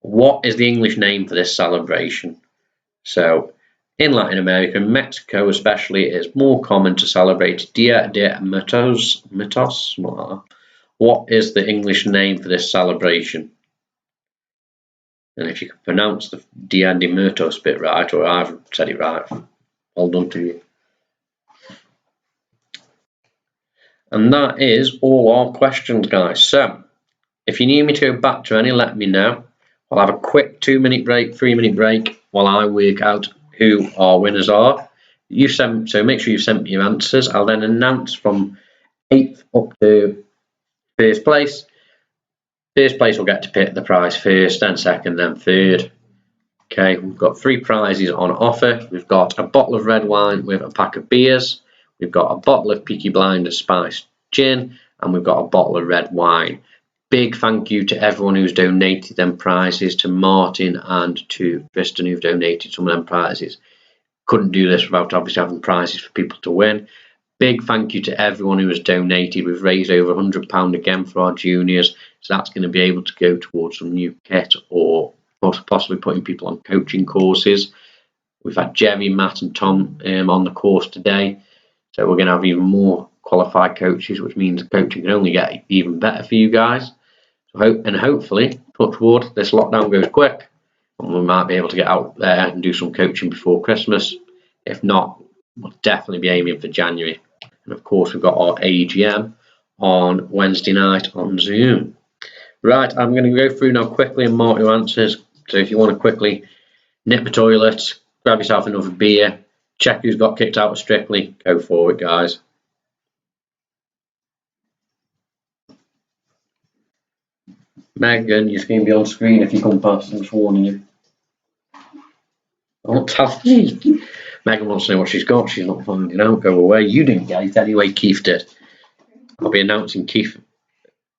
What is the English name for this celebration? So, in Latin America and Mexico especially, it is more common to celebrate Dia de Muertos. What is the English name for this celebration? And if you can pronounce the Dia de Muertos bit right, or I've said it right, well done to you. And that is all our questions, guys. So, if you need me to go back to any, let me know. I'll have a quick 2-minute break, 3-minute break, while I work out who our winners are. So make sure you've sent me your answers. I'll then announce from 8th up to first place. First place will get to pick the prize first, then second, then third. Okay, we've got 3 prizes on offer. We've got a bottle of red wine with a pack of beers. We've got a bottle of Peaky Blinders spiced gin, and we've got a bottle of red wine. Big thank you to everyone who's donated them prizes, to Martin and to Tristan who've donated some of them prizes. Couldn't do this without obviously having prizes for people to win. Big thank you to everyone who has donated. We've raised over £100 again for our juniors, so that's going to be able to go towards some new kit or possibly putting people on coaching courses. We've had Jerry, Matt and Tom on the course today, so we're going to have even more qualified coaches, which means coaching can only get even better for you guys. And hopefully, touch wood, this lockdown goes quick and we might be able to get out there and do some coaching before Christmas. If not, we'll definitely be aiming for January. And of course, we've got our AGM on Wednesday night on Zoom. Right, I'm going to go through now quickly and mark your answers. So if you want to quickly nip the toilets, grab yourself another beer, check who's got kicked out of Strictly, go for it, guys. Megan, you're going to be on screen if you come past, I'm just warning you. Don't tell me. Megan wants to know what she's got. She's not finding out. Go away. You didn't get it anyway. Keith did. I'll be announcing Keith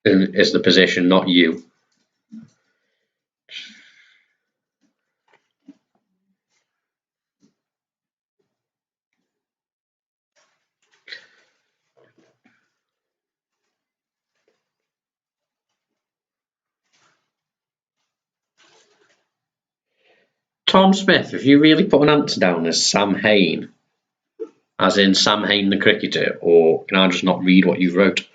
is the position, not you. Tom Smith, have you really put an answer down as Sam Hain? As in Sam Hain the cricketer, or can I just not read what you wrote?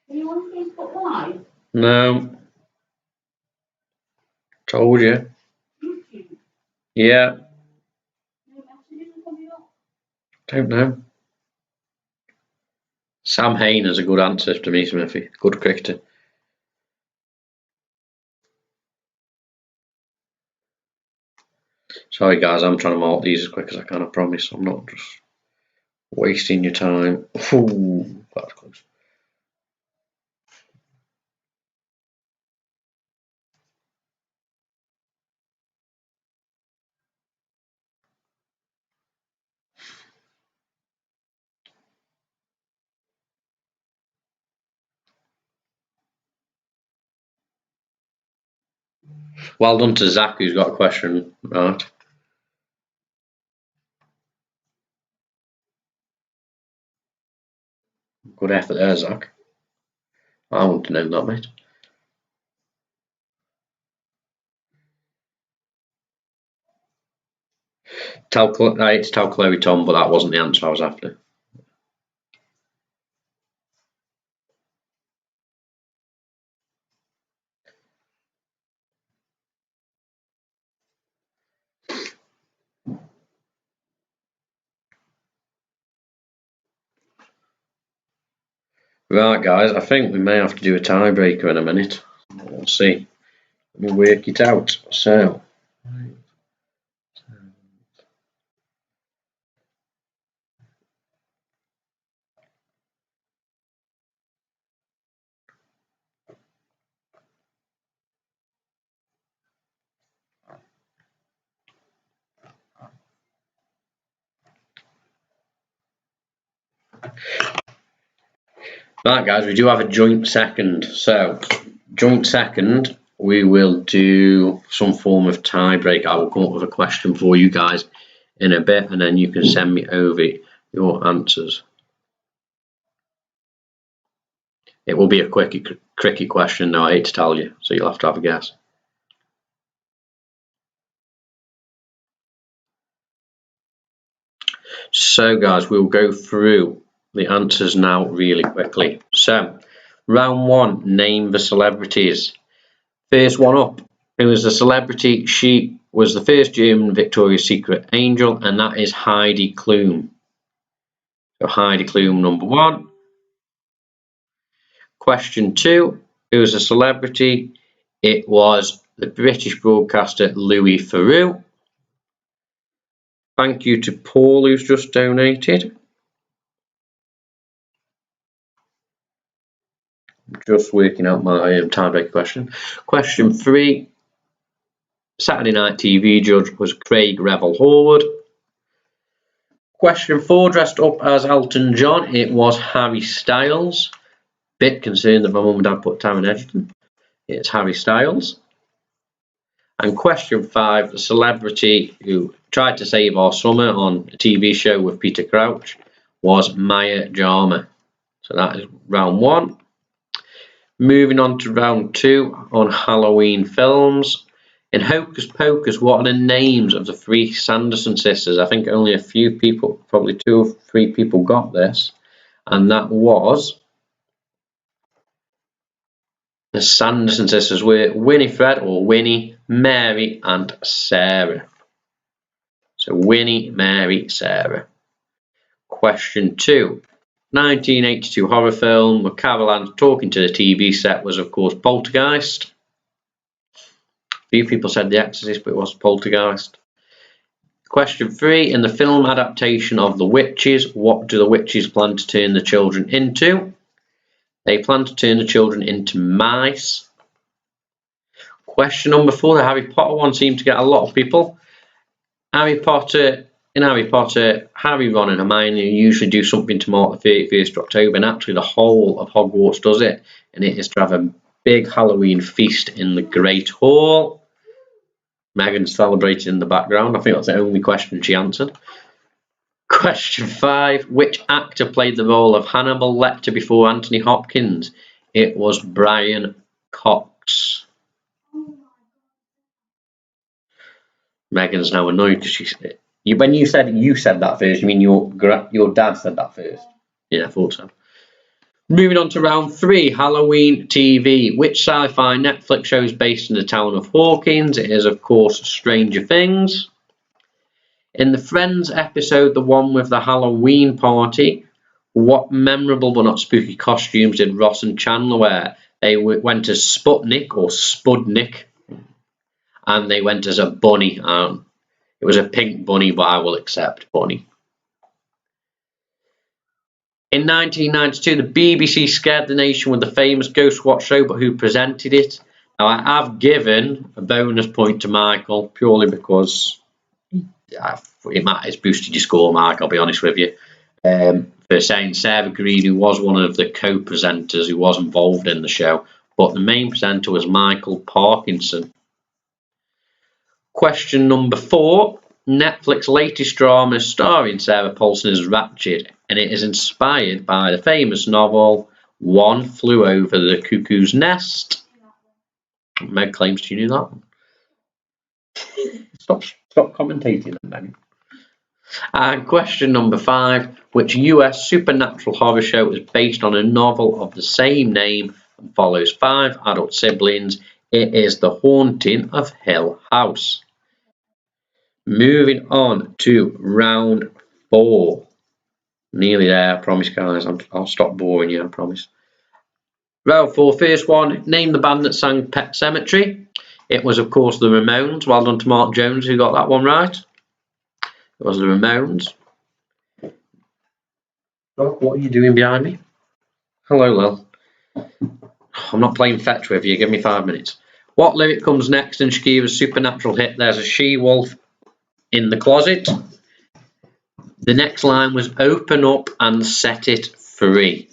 Anyone Facebook Live? No. Told you. Yeah. Don't know. Sam Hain is a good answer to me, Smithy. Good cricketer. Sorry guys, I'm trying to mark these as quick as I can, I promise. I'm not just wasting your time. Ooh, that's close. Well done to Zach, who's got a question, right? Good effort there, Zach. I want to know that, mate. I hate to tell Chloe Tom, but that wasn't the answer I was after. Right, guys, I think we may have to do a tiebreaker in a minute. We'll see. Let me work it out. So. Right, guys, we do have a joint second. So, joint second, we will do some form of tiebreak. I will come up with a question for you guys in a bit, and then you can send me over your answers. It will be a cricket question, though, I hate to tell you, so you'll have to have a guess. So guys, we'll go through the answers now really quickly. So round 1, name the celebrities. First one up, who is the celebrity? She was the first German Victoria's Secret angel, and that is Heidi Klum. So Heidi Klum, number 1. Question 2, who is a celebrity? It was the British broadcaster Louis Theroux. Thank you to Paul, who's just donated. Just working out my tiebreaker question. Question 3, Saturday Night TV judge was Craig Revel Horwood. Question 4, dressed up as Elton John, it was Harry Styles. Bit concerned that my mum and dad put Taron Egerton. It's Harry Styles. And question 5, the celebrity who tried to save our summer on a TV show with Peter Crouch was Maya Jama. So that is round 1. Moving on to round 2 on Halloween films. In Hocus Pocus, what are the names of the 3 Sanderson sisters? I think only a few people, probably 2 or 3 people got this. And that was the Sanderson sisters were Winifred or Winnie, Mary and Sarah. So Winnie, Mary, Sarah. Question 2. 1982 horror film with Carol Ann talking to the TV set was of course Poltergeist. Few people said The Exorcist, but it was Poltergeist. Question 3. In the film adaptation of The Witches, what do the witches plan to turn the children into? They plan to turn the children into mice. Question number 4. The Harry Potter one seemed to get a lot of people. In Harry Potter, Harry, Ron and Hermione usually do something to mark the 31st of October, and actually the whole of Hogwarts does it, and it is to have a big Halloween feast in the Great Hall. Megan's celebrating in the background. I think that's the only question she answered. Question 5. Which actor played the role of Hannibal Lecter before Anthony Hopkins? It was Brian Cox. Megan's now annoyed because she said it. When you said that first, you mean your dad said that first? Yeah, I thought so. Moving on to round 3, Halloween TV. Which sci-fi Netflix show is based in the town of Hawkins? It is, of course, Stranger Things. In the Friends episode, the one with the Halloween party, what memorable but not spooky costumes did Ross and Chandler wear? They went as Sputnik or Spudnik, and they went as a bunny. It was a pink bunny, but I will accept bunny. In 1992, the BBC scared the nation with the famous Ghostwatch show, but who presented it? Now, I have given a bonus point to Michael, purely because it's boosted your score, Mike, I'll be honest with you, for saying Sarah Green, who was one of the co-presenters who was involved in the show, but the main presenter was Michael Parkinson. Question number 4. Netflix's latest drama starring Sarah Paulson is Ratched, and it is inspired by the famous novel One Flew Over the Cuckoo's Nest. Meg claims she knew that one. Stop commentating, Meg. And question number 5. Which US supernatural horror show is based on a novel of the same name and follows 5 adult siblings? It is The Haunting of Hill House. Moving on to round 4. Nearly there, I promise, guys. I'll stop boring you, I promise. Round 4, first one. Name the band that sang Pet Sematary. It was, of course, the Ramones. Well done to Mark Jones, who got that one right. It was the Ramones. Oh, what are you doing behind me? Hello, Lil. I'm not playing fetch with you. Give me 5 minutes. What lyric comes next in Shakira's supernatural hit, There's a She-Wolf in the Closet? The next line was open up and set it free.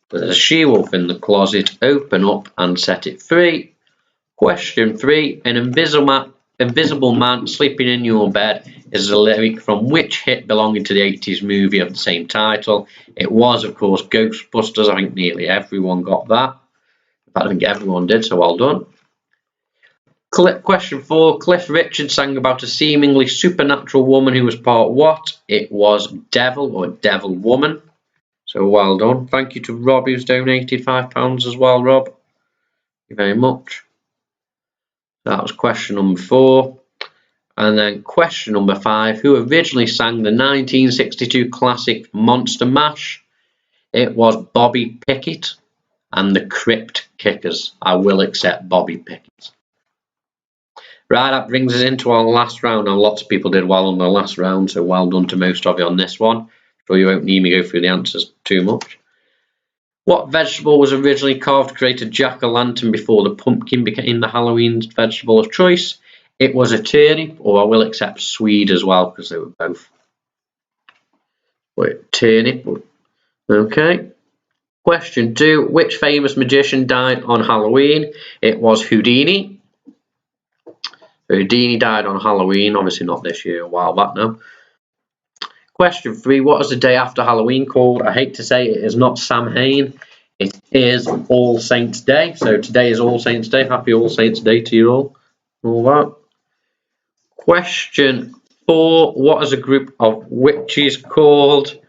There's a she-wolf in the closet, open up and set it free. Question 3. An invisible man sleeping in your bed is a lyric from which hit belonging to the 80s movie of the same title? It was, of course, Ghostbusters. I think nearly everyone got that. In fact, I think everyone did, so well done. Question 4. Cliff Richard sang about a seemingly supernatural woman who was part what? It was devil or devil woman. So well done. Thank you to Rob who's donated £5 as well, Rob. Thank you very much. That was question number 4. And then question number 5. Who originally sang the 1962 classic Monster Mash? It was Bobby Pickett and the Crypt Kickers. I will accept Bobby Pickett. Right, that brings us into our last round. Now, lots of people did well on the last round, so well done to most of you on this one. So you won't need me to go through the answers too much. What vegetable was originally carved to create a jack-o'-lantern before the pumpkin became the Halloween vegetable of choice? It was a turnip, or I will accept swede as well, because they were both. Wait, turnip. Okay. Question 2. Which famous magician died on Halloween? It was Houdini. Houdini died on Halloween, obviously not this year, a while back now. Question 3. What is the day after Halloween called? I hate to say it is not Samhain. It is All Saints Day. So today is All Saints Day. Happy All Saints Day to you all. All that. Question 4. What is a group of witches called?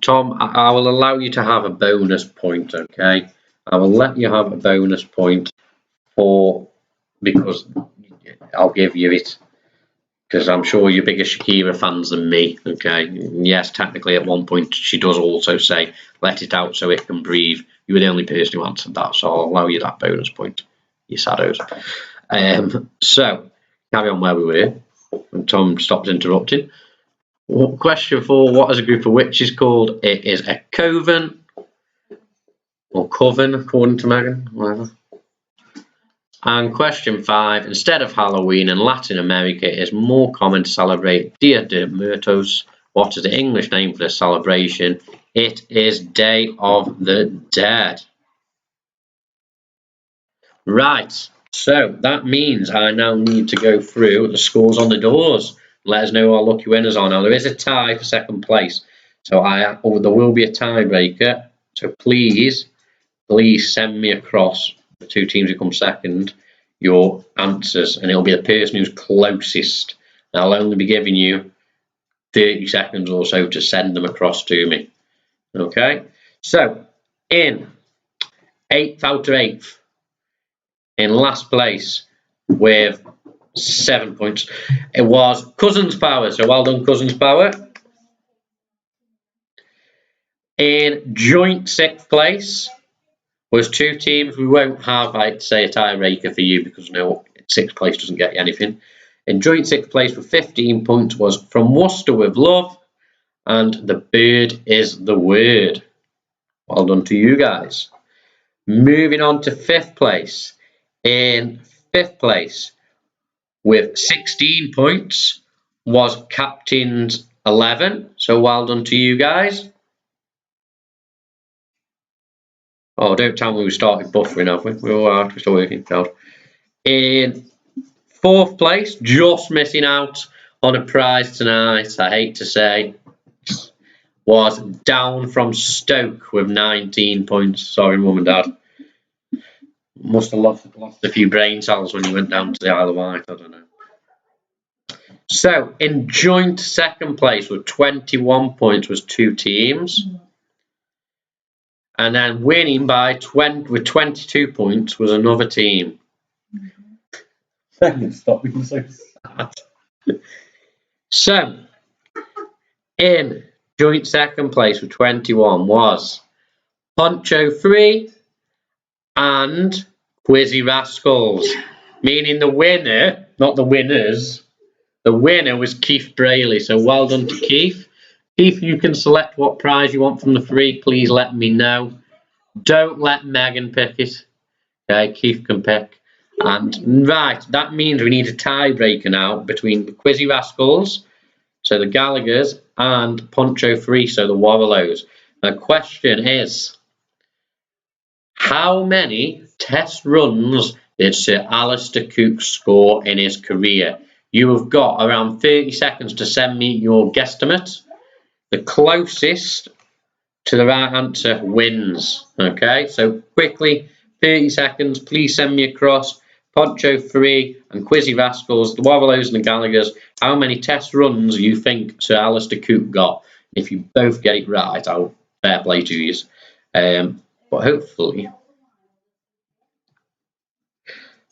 Tom, I will allow you to have a bonus point, okay? I will let you have a bonus point because I'll give you it, because I'm sure you're bigger Shakira fans than me, okay? Yes, technically at one point she does also say, let it out so it can breathe. You were the only person who answered that, so I'll allow you that bonus point, you saddos. So, carry on where we were, and Tom stopped interrupting. Question 4. What is a group of witches called? It is a coven, or coven, according to Megan, whatever. And question 5. Instead of Halloween in Latin America, it is more common to celebrate Dia de Muertos. What is the English name for this celebration? It is Day of the Dead. Right, so that means I now need to go through the scores on the doors. Let us know who our lucky winners are. Now, there is a tie for second place, so there will be a tiebreaker. So please send me across the 2 teams who come second your answers, and it'll be the person who's closest. And I'll only be giving you 30 seconds or so to send them across to me. Okay, so in 8th out of 8th, in last place with 7 points, it was Cousins Power. So well done, Cousins Power. In joint 6th place was 2 teams. We won't have, I'd say, a tiebreaker for you because no, 6th place doesn't get you anything. In joint 6th place with 15 points was From Worcester with Love and The Bird is the Word. Well done to you guys. Moving on to 5th place. In 5th place with 16 points was Captain's 11. So well done to you guys. Oh, don't tell me we started buffering, have we? We're still working out. In 4th place, just missing out on a prize tonight, I hate to say, was Down from Stoke with 19 points. Sorry, Mum and Dad. Must have lost a few brain cells when you went down to the Isle of Wight, I don't know. So, in joint 2nd place with 21 points was 2 teams. And then winning by with 22 points was another team. Stop being so sad. So, in joint 2nd place with 21 was Poncho 3 and Quizzy Rascals. Meaning the winner, not the winners, the winner was Keith Brayley. So well done to Keith. Keith, you can select what prize you want from the 3. Please let me know. Don't let Megan pick it. Okay, Keith can pick. And right, that means we need a tiebreaker now between the Quizzy Rascals, so the Gallaghers, and Poncho 3, so the Warrilows. The question is, how many test runs did Sir Alistair Cook score in his career? You have got around 30 seconds to send me your guesstimate. The closest to the right answer wins. Okay, so quickly, 30 seconds, please send me across Poncho 3 and Quizzy Rascals, the Warrilows and the Gallaghers, how many test runs you think Sir Alistair Coote got. If you both get it right, I'll fair play to you. But hopefully,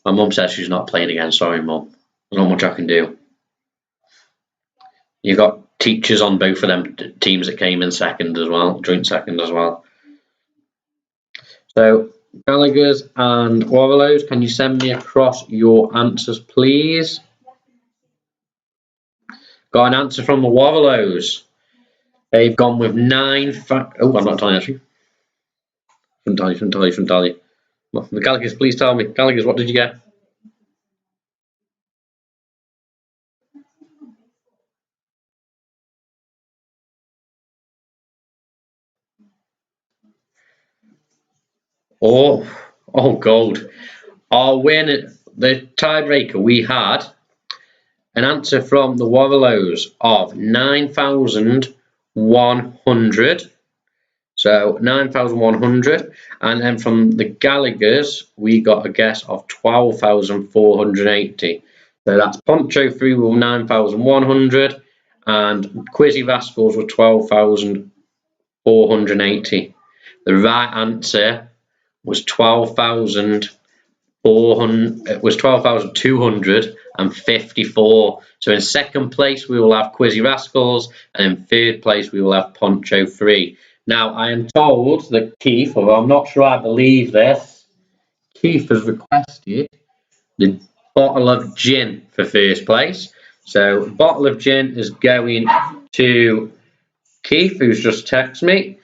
my mum says she's not playing again. Sorry, Mum. There's not much I can do. You've got teachers on both of them teams that came in second as well, joint second as well. So, Gallaghers and Warrilows, can you send me across your answers, please? Got an answer from the Warrilows. They've gone with 9. Oh, I'm not telling you actually. Shouldn't tell you. The Gallaghers, please tell me. Gallaghers, what did you get? Oh, gold. Our winner, the tiebreaker, we had an answer from the Warrilows of 9,100. So 9,100. And then from the Gallaghers, we got a guess of 12,480. So that's Poncho 3 with 9,100 and Quizzy Rascals with 12,480. The right answer was 12,254. So in second place we will have Quizzy Rascals, and in third place we will have Poncho 3. Now I am told that Keith, although I'm not sure I believe this, Keith has requested the bottle of gin for first place. So the bottle of gin is going to Keith, who's just texted me.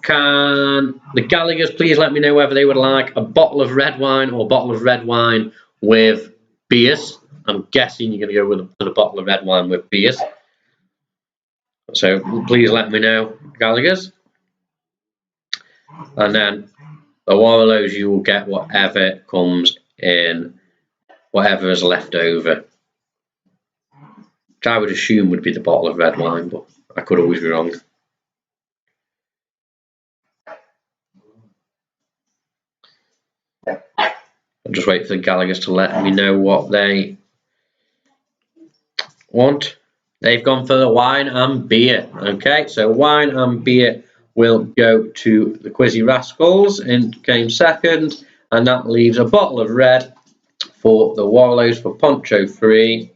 Can the Gallaghers please let me know whether they would like a bottle of red wine or a bottle of red wine with beers? I'm guessing you're going to go with a bottle of red wine with beers. So please let me know, Gallaghers. And then the Warrilows, you will get whatever comes in, whatever is left over. Which I would assume would be the bottle of red wine, but I could always be wrong. I'll just wait for the Gallaghers to let me know what they want. They've gone for the wine and beer. Okay, so wine and beer will go to the Quizzy Rascals in game second, and that leaves a bottle of red for the Warrilows for Poncho 3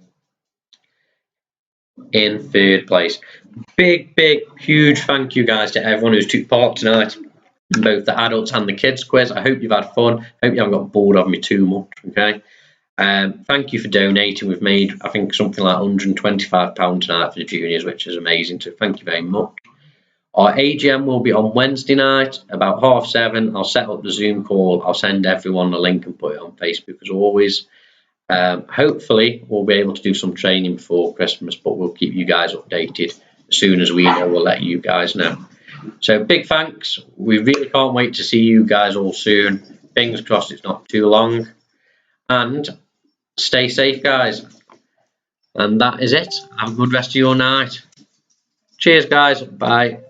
in third place. Big, huge thank you guys to everyone who's took part tonight, both the adults and the kids quiz. I hope you've had fun. I hope you haven't got bored of me too much. Okay. Thank you for donating. We've made, I think, something like £125 tonight for the juniors, which is amazing. So thank you very much. Our AGM will be on Wednesday night about 7:30. I'll set up the Zoom call. I'll send everyone the link and put it on Facebook as always. Hopefully we'll be able to do some training before Christmas, but we'll keep you guys updated. As soon as we know, we'll let you guys know. So big thanks. We really can't wait to see you guys all soon. Fingers crossed it's not too long. And stay safe, guys. And that is it. Have a good rest of your night. Cheers, guys. Bye.